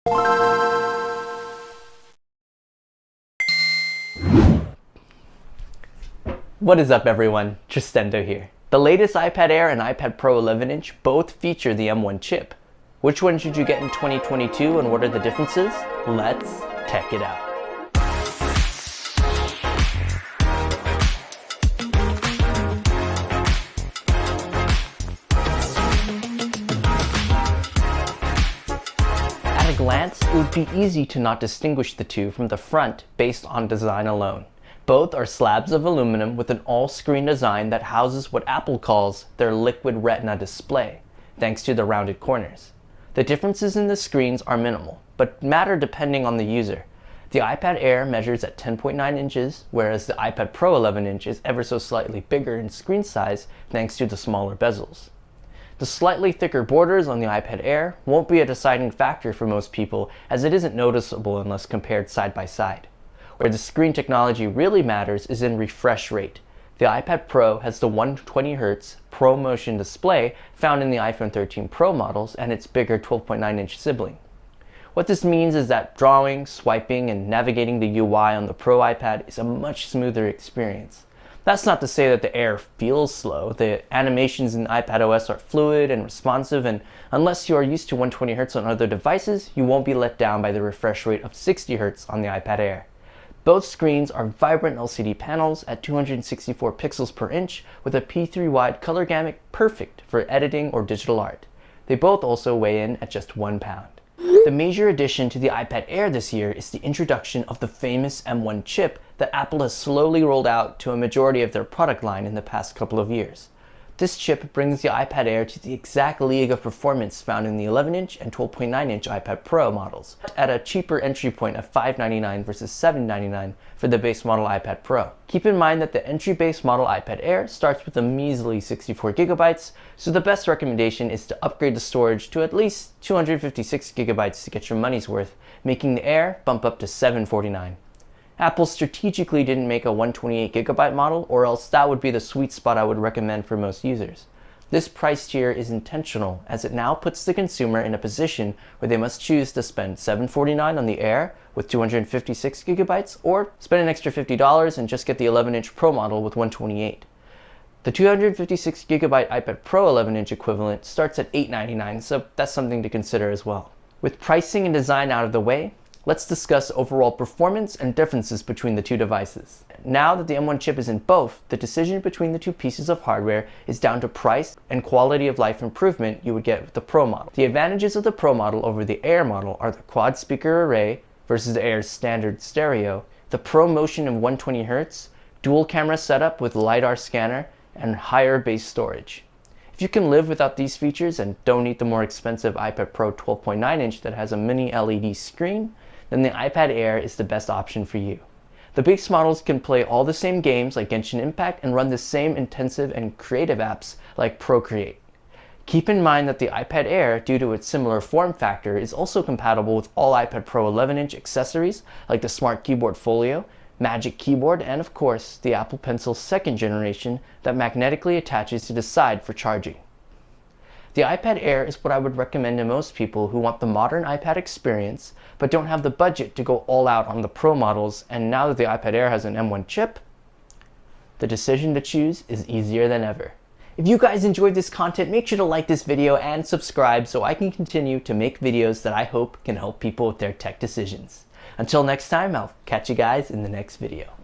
What is up everyone, Tristendo here. The latest iPad Air and iPad Pro 11-inch both feature the M1 chip. Which one should you get in 2022 and what are the differences? Let's check it out. At a glance, it would be easy to not distinguish the two from the front based on design alone. Both are slabs of aluminum with an all-screen design that houses what Apple calls their liquid retina display, thanks to the rounded corners. The differences in the screens are minimal, but matter depending on the user. The iPad Air measures at 10.9 inches, whereas the iPad Pro 11-inch is ever so slightly bigger in screen size thanks to the smaller bezels. The slightly thicker borders on the iPad Air won't be a deciding factor for most people, as it isn't noticeable unless compared side by side. Where the screen technology really matters is in refresh rate. The iPad Pro has the 120Hz ProMotion display found in the iPhone 13 Pro models and its bigger 12.9-inch sibling. What this means is that drawing, swiping, and navigating the UI on the Pro iPad is a much smoother experience. That's not to say that the Air feels slow. The animations in iPadOS are fluid and responsive, and unless you are used to 120Hz on other devices, you won't be let down by the refresh rate of 60Hz on the iPad Air. Both screens are vibrant LCD panels at 264 pixels per inch with a P3 wide color gamut perfect for editing or digital art. They both also weigh in at just 1 pound. The major addition to the iPad Air this year is the introduction of the famous M1 chip that Apple has slowly rolled out to a majority of their product line in the past couple of years. This chip brings the iPad Air to the exact league of performance found in the 11-inch and 12.9-inch iPad Pro models, at a cheaper entry point of $599 versus $799 for the base model iPad Pro. Keep in mind that the entry base model iPad Air starts with a measly 64 gigabytes, so the best recommendation is to upgrade the storage to at least 256 gigabytes to get your money's worth, making the Air bump up to $749. Apple strategically didn't make a 128GB model, or else that would be the sweet spot I would recommend for most users. This price tier is intentional, as it now puts the consumer in a position where they must choose to spend $749 on the Air with 256GB, or spend an extra $50 and just get the 11-inch Pro model with 128. The 256GB iPad Pro 11-inch equivalent starts at $899, so that's something to consider as well. With pricing and design out of the way, let's discuss overall performance and differences between the two devices. Now that the M1 chip is in both, the decision between the two pieces of hardware is down to price and quality of life improvement you would get with the Pro model. The advantages of the Pro model over the Air model are the quad speaker array versus the Air's standard stereo, the ProMotion of 120Hz, dual camera setup with LiDAR scanner, and higher base storage. If you can live without these features and don't need the more expensive iPad Pro 12.9-inch that has a mini LED screen, then the iPad Air is the best option for you. The base models can play all the same games like Genshin Impact and run the same intensive and creative apps like Procreate. Keep in mind that the iPad Air, due to its similar form factor, is also compatible with all iPad Pro 11-inch accessories like the Smart Keyboard Folio, Magic Keyboard, and of course the Apple Pencil 2nd generation that magnetically attaches to the side for charging. The iPad Air is what I would recommend to most people who want the modern iPad experience but don't have the budget to go all out on the Pro models, and now that the iPad Air has an M1 chip, the decision to choose is easier than ever. If you guys enjoyed this content, make sure to like this video and subscribe so I can continue to make videos that I hope can help people with their tech decisions. Until next time, I'll catch you guys in the next video.